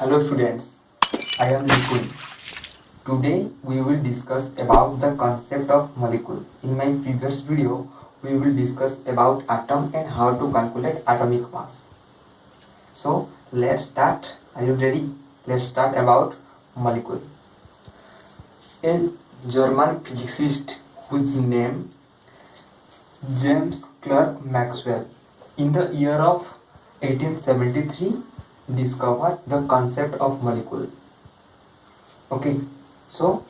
Hello students, I am Nikul. Today we will discuss about the concept of molecule. In my previous video, we will discuss about atom and how to calculate atomic mass. So let's start. Are you ready? Let's start about molecule. A German physicist whose name James Clerk Maxwell in the year of 1873 discovered the concept of molecule. Okay, so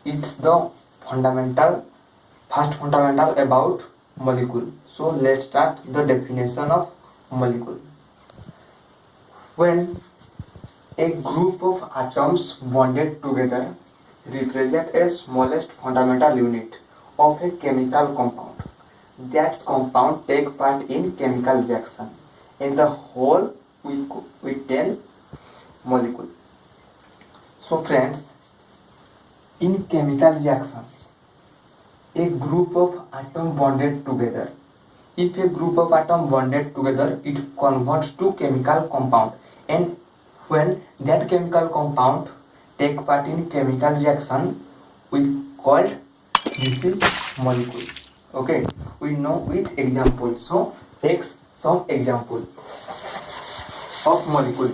it's the first fundamental about molecule. So let's start the definition of molecule. When a group of atoms bonded together represent a smallest fundamental unit of a chemical compound. That compound take part in chemical reaction. In the whole we tell molecule. So friends, in chemical reactions, a group of atoms bonded together. If a group of atoms bonded together, it converts to chemical compound, and when that chemical compound take part in chemical reaction, we call this is molecule. Okay, we know with example. So take some example of molecule.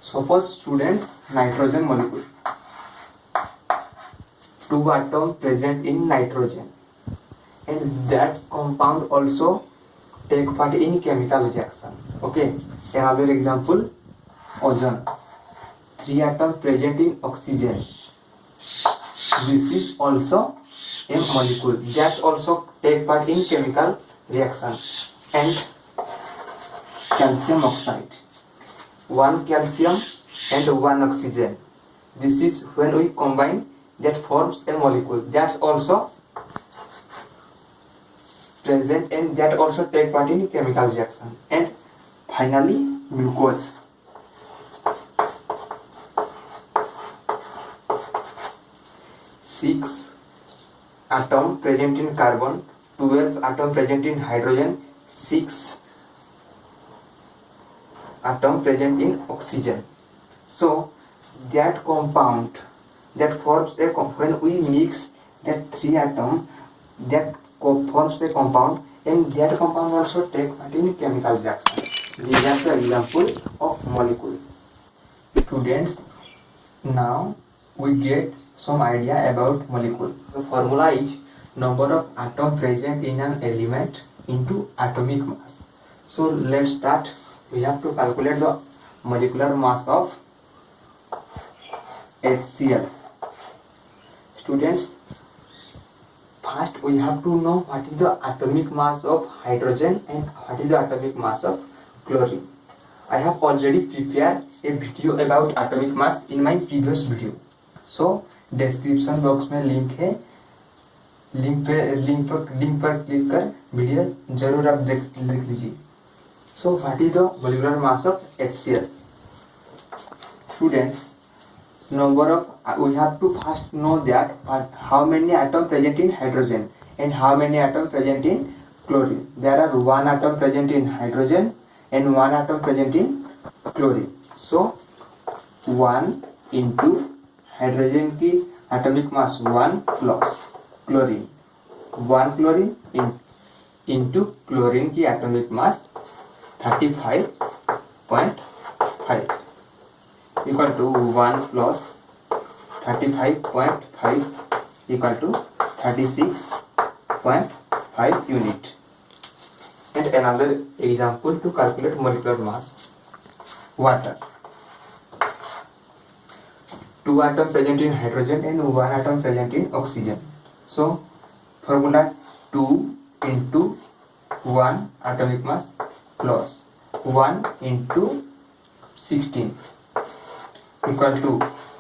Suppose students, nitrogen molecule. Two atoms present in nitrogen, and that compound also take part in chemical reaction. Okay, another example, ozone. Three atoms present in oxygen. This is also a molecule that also take part in chemical reaction. And calcium oxide, one calcium and one oxygen. This is when we combine that forms a molecule that's also present and that also take part in chemical reaction. And finally, glucose. Six atom present in carbon, 12 atom present in hydrogen, 6 atom present in oxygen. So that compound that forms a when we mix that three atom, that forms a compound, and that compound also take part in chemical reaction. These are the example of molecule. Students, now we get some idea about molecule. The formula is number of atoms present in an element into atomic mass. So let's start. We have to calculate the molecular mass of HCl. Students, first we have to know what is the atomic mass of hydrogen and what is the atomic mass of chlorine. I have already prepared a video about atomic mass in my previous video. So description box में link है, link पर click कर video जरूर आप देख लीजिए. So what is the molecular mass of HCl? Students, number of we have to first know that how many atom present in hydrogen and how many atom present in chlorine. There are one atom present in hydrogen and one atom present in chlorine. So 1 into hydrogen की atomic mass 1 plus chlorine 1 chlorine into chlorine की atomic mass 35.5 equal to 1 plus 35.5 equal to 36.5 unit. And another example to calculate molecular mass, water. Two atoms present in hydrogen and one atom present in oxygen. So formula 2 into 1 atomic mass plus 1 into 16 equal to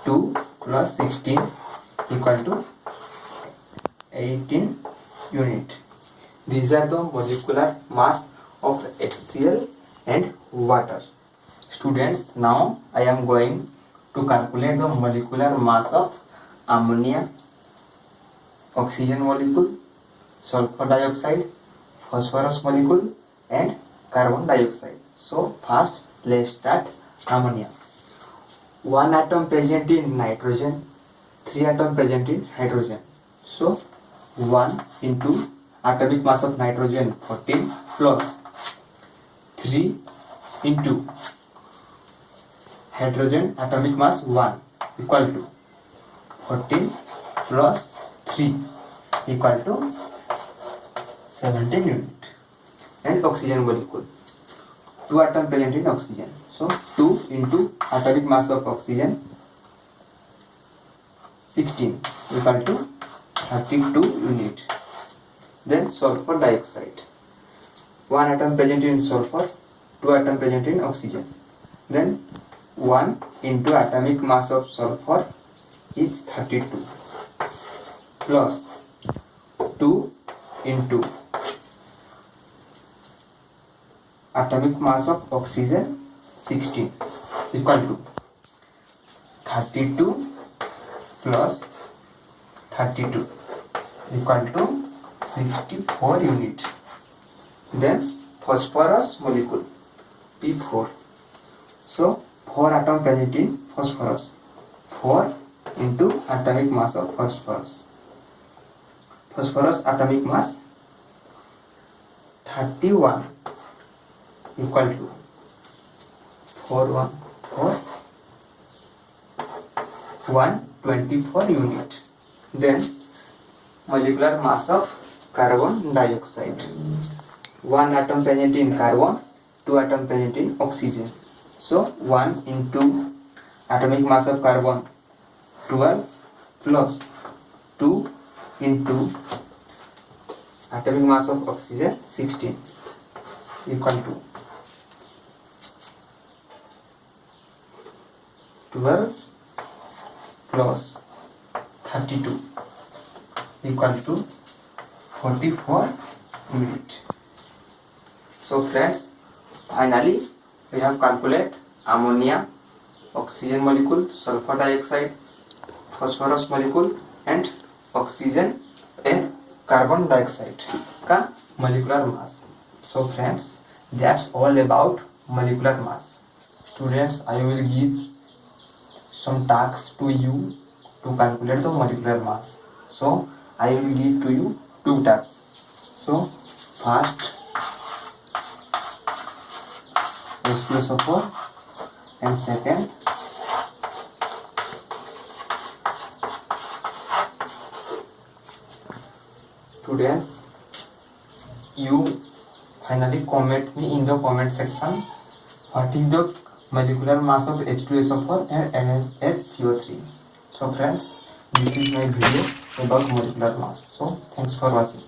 2 plus 16 equal to 18 unit. These are the molecular mass of HCl and water. Students, now I am going to calculate the molecular mass of ammonia, oxygen molecule, sulfur dioxide, phosphorus molecule and carbon dioxide. So first let's start ammonia. One atom present in nitrogen, 3 atom present in hydrogen. So 1 into atomic mass of nitrogen 14 plus 3 into hydrogen atomic mass 1 equal to 14 plus 3 equal to 17 unit. And oxygen molecule, 2 atom present in oxygen. So 2 into atomic mass of oxygen 16 equal to 32 unit. Then sulfur dioxide, 1 atom present in sulfur, 2 atom present in oxygen. Then 1 into atomic mass of sulfur is 32 plus 2 into atomic mass of oxygen 16 equal to 32 plus 32 equal to 64 unit. Then phosphorus molecule P4. So 4 atom present in phosphorus, 4 into atomic mass of phosphorus. Phosphorus atomic mass 31 equal to 124 unit. Then molecular mass of carbon dioxide, 1 atom present in carbon, 2 atom present in oxygen. So 1 into atomic mass of carbon 12 plus 2 into atomic mass of oxygen 16 equal to 12 plus 32 equal to 44 unit. So friends, finally we have calculated ammonia, oxygen molecule, sulfur dioxide, phosphorus molecule and oxygen and carbon dioxide का molecular mass. So friends, that's all about molecular mass. Students, I will give some tasks to you to calculate the molecular mass. So I will give to you 2 tasks. So first H2SO4 and second students, you finally comment me in the comment section what is the molecular mass of H2SO4 and NaHCO3. So friends, this is my video about molecular mass. So thanks for watching.